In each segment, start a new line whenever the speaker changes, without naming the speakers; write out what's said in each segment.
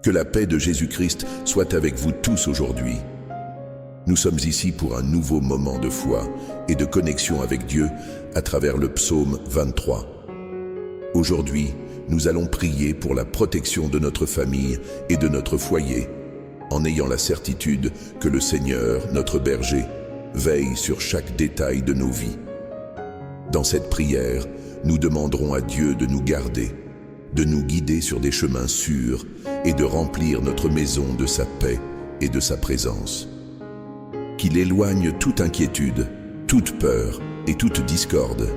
Que la paix de Jésus-Christ soit avec vous tous aujourd'hui. Nous sommes ici pour un nouveau moment de foi et de connexion avec Dieu à travers le psaume 23. Aujourd'hui, nous allons prier pour la protection de notre famille et de notre foyer, en ayant la certitude que le Seigneur, notre berger, veille sur chaque détail de nos vies. Dans cette prière, nous demanderons à Dieu de nous garder, de nous guider sur des chemins sûrs et de remplir notre maison de sa paix et de sa présence. Qu'il éloigne toute inquiétude, toute peur et toute discorde,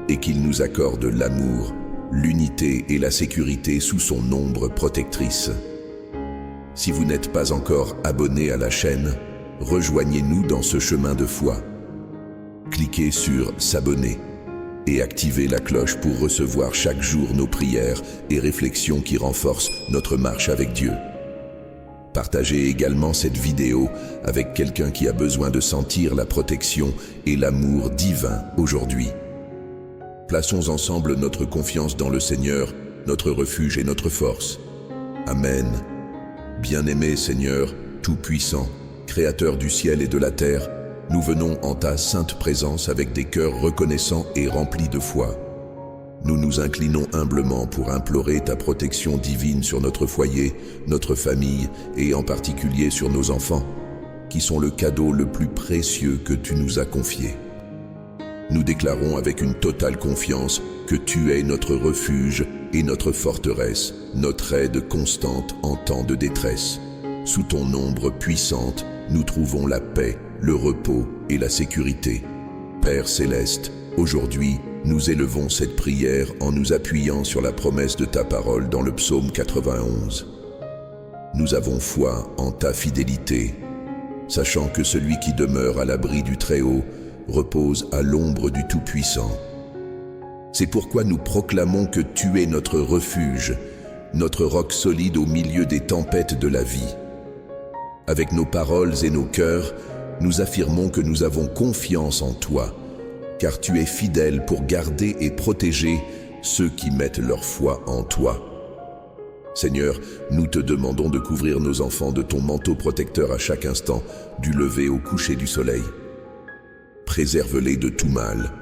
et qu'il nous accorde l'amour, l'unité et la sécurité sous son ombre protectrice. Si vous n'êtes pas encore abonné à la chaîne, rejoignez-nous dans ce chemin de foi. Cliquez sur « S'abonner » et activez la cloche pour recevoir chaque jour nos prières et réflexions qui renforcent notre marche avec Dieu. Partagez également cette vidéo avec quelqu'un qui a besoin de sentir la protection et l'amour divin aujourd'hui. Plaçons ensemble notre confiance dans le Seigneur, notre refuge et notre force. Amen. Bien-aimé Seigneur, Tout-Puissant, Créateur du ciel et de la terre, nous venons en ta sainte présence avec des cœurs reconnaissants et remplis de foi. Nous nous inclinons humblement pour implorer ta protection divine sur notre foyer, notre famille et en particulier sur nos enfants, qui sont le cadeau le plus précieux que tu nous as confié. Nous déclarons avec une totale confiance que tu es notre refuge et notre forteresse, notre aide constante en temps de détresse. Sous ton ombre puissante, nous trouvons la paix, le repos et la sécurité. Père céleste, aujourd'hui, nous élevons cette prière en nous appuyant sur la promesse de ta parole dans le psaume 91. Nous avons foi en ta fidélité, sachant que celui qui demeure à l'abri du Très-Haut repose à l'ombre du Tout-Puissant. C'est pourquoi nous proclamons que tu es notre refuge, notre roc solide au milieu des tempêtes de la vie. Avec nos paroles et nos cœurs, nous affirmons que nous avons confiance en toi, car tu es fidèle pour garder et protéger ceux qui mettent leur foi en toi. Seigneur, nous te demandons de couvrir nos enfants de ton manteau protecteur à chaque instant, du lever au coucher du soleil. Préserve-les de tout mal,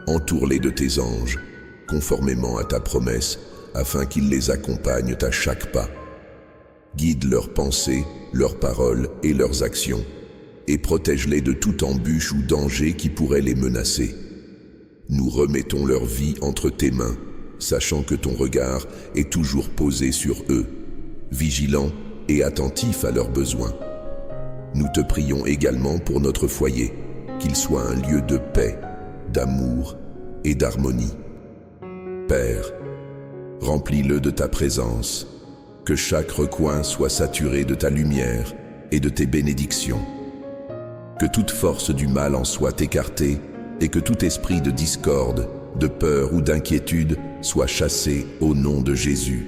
entoure-les de tes anges, conformément à ta promesse, afin qu'ils les accompagnent à chaque pas. Guide leurs pensées, leurs paroles et leurs actions, et protège-les de toute embûche ou danger qui pourrait les menacer. Nous remettons leur vie entre tes mains, sachant que ton regard est toujours posé sur eux, vigilant et attentif à leurs besoins. Nous te prions également pour notre foyer, qu'il soit un lieu de paix, d'amour et d'harmonie. Père, remplis-le de ta présence, que chaque recoin soit saturé de ta lumière et de tes bénédictions. Que toute force du mal en soit écartée et que tout esprit de discorde, de peur ou d'inquiétude soit chassé au nom de Jésus.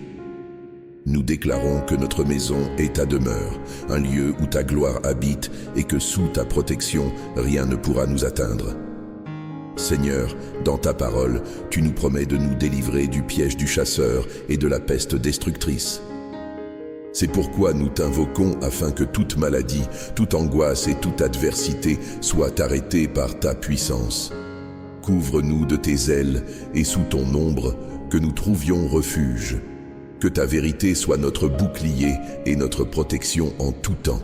Nous déclarons que notre maison est ta demeure, un lieu où ta gloire habite et que sous ta protection, rien ne pourra nous atteindre. Seigneur, dans ta parole, tu nous promets de nous délivrer du piège du chasseur et de la peste destructrice. C'est pourquoi nous t'invoquons afin que toute maladie, toute angoisse et toute adversité soient arrêtées par ta puissance. Couvre-nous de tes ailes et sous ton ombre, que nous trouvions refuge. Que ta vérité soit notre bouclier et notre protection en tout temps.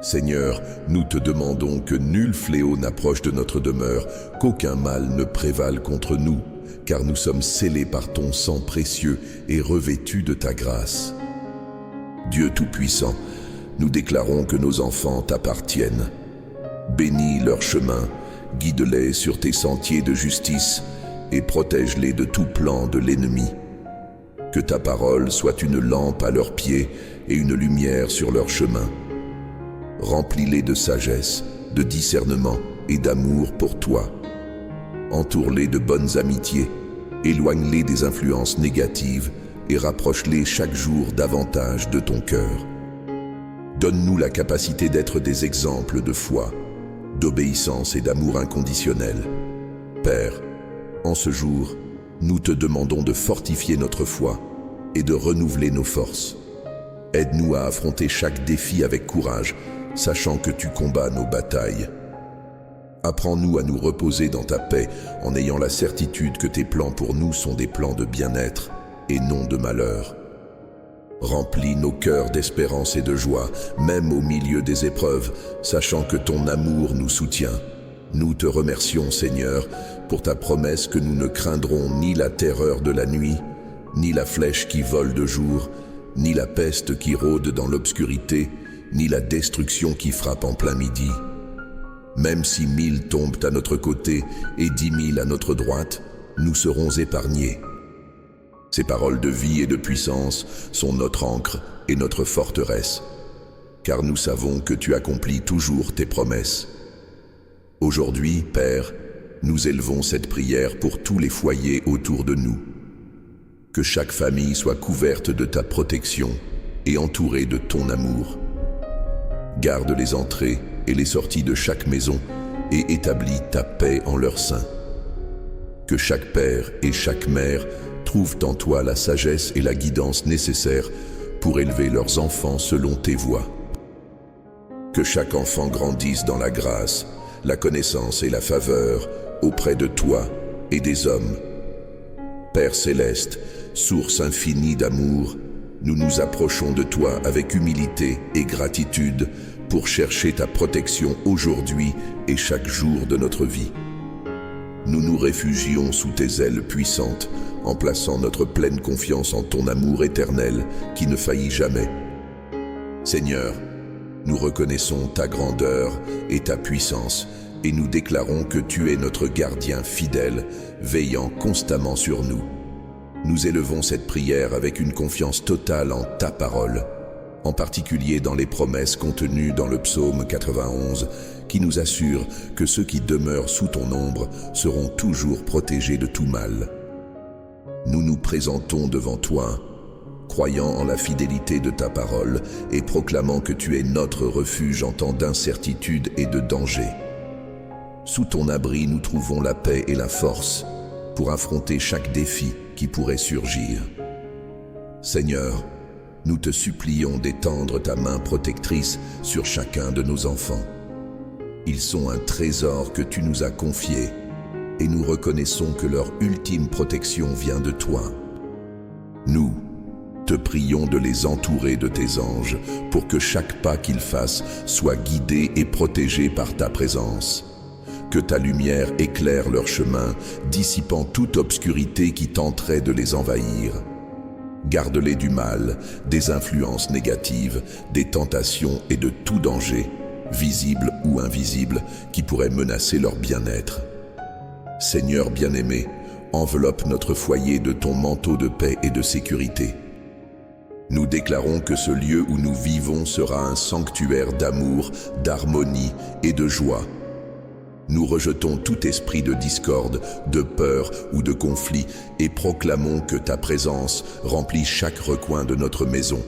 Seigneur, nous te demandons que nul fléau n'approche de notre demeure, qu'aucun mal ne prévale contre nous, car nous sommes scellés par ton sang précieux et revêtus de ta grâce. Dieu Tout-Puissant, nous déclarons que nos enfants t'appartiennent. Bénis leur chemin, guide-les sur tes sentiers de justice et protège-les de tout plan de l'ennemi. Que ta parole soit une lampe à leurs pieds et une lumière sur leur chemin. Remplis-les de sagesse, de discernement et d'amour pour toi. Entoure-les de bonnes amitiés, éloigne-les des influences négatives et rapproche-les chaque jour davantage de ton cœur. Donne-nous la capacité d'être des exemples de foi, d'obéissance et d'amour inconditionnel. Père, en ce jour, nous te demandons de fortifier notre foi et de renouveler nos forces. Aide-nous à affronter chaque défi avec courage, sachant que tu combats nos batailles. Apprends-nous à nous reposer dans ta paix en ayant la certitude que tes plans pour nous sont des plans de bien-être et non de malheur. Remplis nos cœurs d'espérance et de joie, même au milieu des épreuves, sachant que ton amour nous soutient. Nous te remercions, Seigneur, pour ta promesse que nous ne craindrons ni la terreur de la nuit, ni la flèche qui vole de jour, ni la peste qui rôde dans l'obscurité, ni la destruction qui frappe en plein midi. Même si 1000 tombent à notre côté et 10 000 à notre droite, nous serons épargnés. Ces paroles de vie et de puissance sont notre ancre et notre forteresse, car nous savons que tu accomplis toujours tes promesses. Aujourd'hui, Père, nous élevons cette prière pour tous les foyers autour de nous. Que chaque famille soit couverte de ta protection et entourée de ton amour. Garde les entrées et les sorties de chaque maison et établis ta paix en leur sein. Que chaque père et chaque mère trouvent en toi la sagesse et la guidance nécessaires pour élever leurs enfants selon tes voies. Que chaque enfant grandisse dans la grâce, la connaissance et la faveur auprès de toi et des hommes. Père céleste, source infinie d'amour, nous nous approchons de toi avec humilité et gratitude pour chercher ta protection aujourd'hui et chaque jour de notre vie. Nous nous réfugions sous tes ailes puissantes en plaçant notre pleine confiance en ton amour éternel qui ne faillit jamais. Seigneur, nous reconnaissons ta grandeur et ta puissance et nous déclarons que tu es notre gardien fidèle, veillant constamment sur nous. Nous élevons cette prière avec une confiance totale en ta parole, en particulier dans les promesses contenues dans le psaume 91, qui nous assure que ceux qui demeurent sous ton ombre seront toujours protégés de tout mal. Nous nous présentons devant toi, croyant en la fidélité de ta parole et proclamant que tu es notre refuge en temps d'incertitude et de danger. Sous ton abri, nous trouvons la paix et la force pour affronter chaque défi qui pourrait surgir. Seigneur, nous te supplions d'étendre ta main protectrice sur chacun de nos enfants. Ils sont un trésor que tu nous as confié et nous reconnaissons que leur ultime protection vient de toi. Nous te prions de les entourer de tes anges pour que chaque pas qu'ils fassent soit guidé et protégé par ta présence. Que ta lumière éclaire leur chemin, dissipant toute obscurité qui tenterait de les envahir. Garde-les du mal, des influences négatives, des tentations et de tout danger, visible ou invisible, qui pourrait menacer leur bien-être. Seigneur bien-aimé, enveloppe notre foyer de ton manteau de paix et de sécurité. Nous déclarons que ce lieu où nous vivons sera un sanctuaire d'amour, d'harmonie et de joie. Nous rejetons tout esprit de discorde, de peur ou de conflit et proclamons que ta présence remplit chaque recoin de notre maison.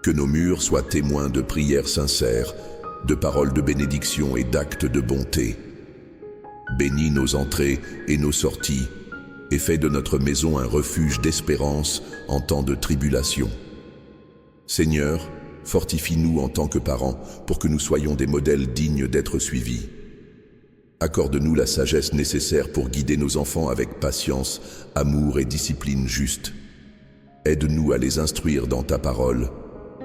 Que nos murs soient témoins de prières sincères, de paroles de bénédiction et d'actes de bonté. Bénis nos entrées et nos sorties et fais de notre maison un refuge d'espérance en temps de tribulation. Seigneur, fortifie-nous en tant que parents pour que nous soyons des modèles dignes d'être suivis. Accorde-nous la sagesse nécessaire pour guider nos enfants avec patience, amour et discipline juste. Aide-nous à les instruire dans ta parole,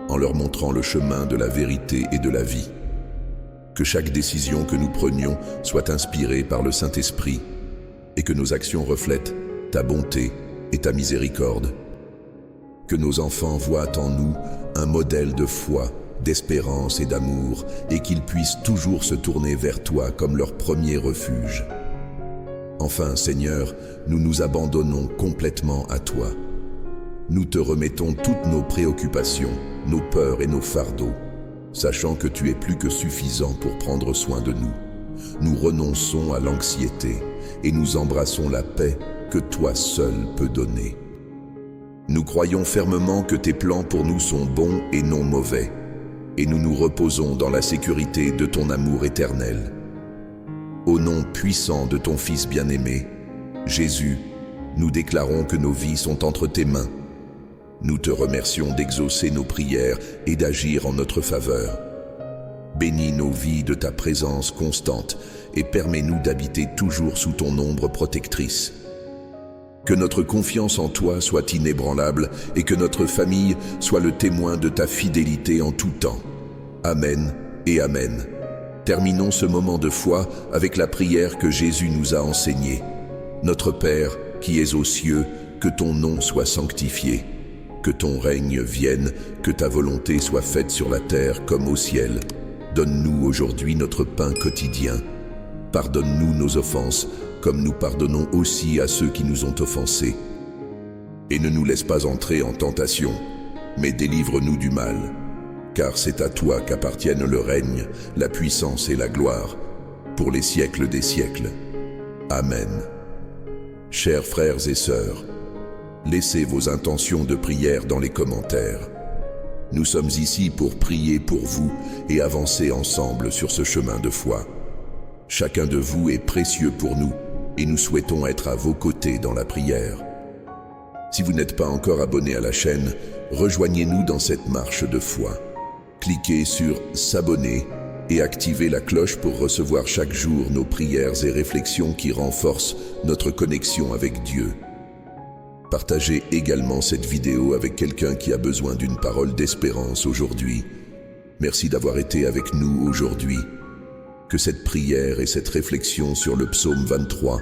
en leur montrant le chemin de la vérité et de la vie. Que chaque décision que nous prenions soit inspirée par le Saint-Esprit et que nos actions reflètent ta bonté et ta miséricorde. Que nos enfants voient en nous un modèle de foi, d'espérance et d'amour, et qu'ils puissent toujours se tourner vers toi comme leur premier refuge. Enfin, Seigneur, nous nous abandonnons complètement à toi. Nous te remettons toutes nos préoccupations, nos peurs et nos fardeaux, sachant que tu es plus que suffisant pour prendre soin de nous. Nous renonçons à l'anxiété et nous embrassons la paix que toi seul peux donner. Nous croyons fermement que tes plans pour nous sont bons et non mauvais, et nous nous reposons dans la sécurité de ton amour éternel. Au nom puissant de ton Fils bien-aimé, Jésus, nous déclarons que nos vies sont entre tes mains. Nous te remercions d'exaucer nos prières et d'agir en notre faveur. Bénis nos vies de ta présence constante et permets-nous d'habiter toujours sous ton ombre protectrice. Que notre confiance en toi soit inébranlable et que notre famille soit le témoin de ta fidélité en tout temps. Amen et Amen. Terminons ce moment de foi avec la prière que Jésus nous a enseignée. Notre Père, qui es aux cieux, que ton nom soit sanctifié. Que ton règne vienne, que ta volonté soit faite sur la terre comme au ciel. Donne-nous aujourd'hui notre pain quotidien. Pardonne-nous nos offenses, comme nous pardonnons aussi à ceux qui nous ont offensés. Et ne nous laisse pas entrer en tentation, mais délivre-nous du mal. Car c'est à toi qu'appartiennent le règne, la puissance et la gloire, pour les siècles des siècles. Amen. Chers frères et sœurs, laissez vos intentions de prière dans les commentaires. Nous sommes ici pour prier pour vous et avancer ensemble sur ce chemin de foi. Chacun de vous est précieux pour nous et nous souhaitons être à vos côtés dans la prière. Si vous n'êtes pas encore abonné à la chaîne, rejoignez-nous dans cette marche de foi. Cliquez sur « S'abonner » et activez la cloche pour recevoir chaque jour nos prières et réflexions qui renforcent notre connexion avec Dieu. Partagez également cette vidéo avec quelqu'un qui a besoin d'une parole d'espérance aujourd'hui. Merci d'avoir été avec nous aujourd'hui. Que cette prière et cette réflexion sur le psaume 23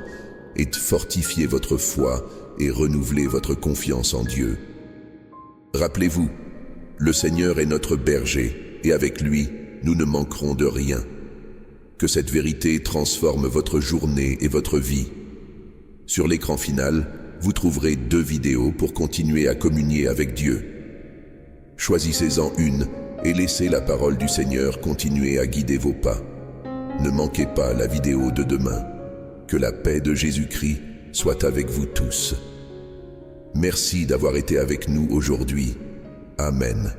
ait fortifié votre foi et renouvelé votre confiance en Dieu. Rappelez-vous, le Seigneur est notre berger et avec lui, nous ne manquerons de rien. Que cette vérité transforme votre journée et votre vie. Sur l'écran final, vous trouverez 2 vidéos pour continuer à communier avec Dieu. Choisissez-en une et laissez la parole du Seigneur continuer à guider vos pas. Ne manquez pas la vidéo de demain. Que la paix de Jésus-Christ soit avec vous tous. Merci d'avoir été avec nous aujourd'hui. Amen.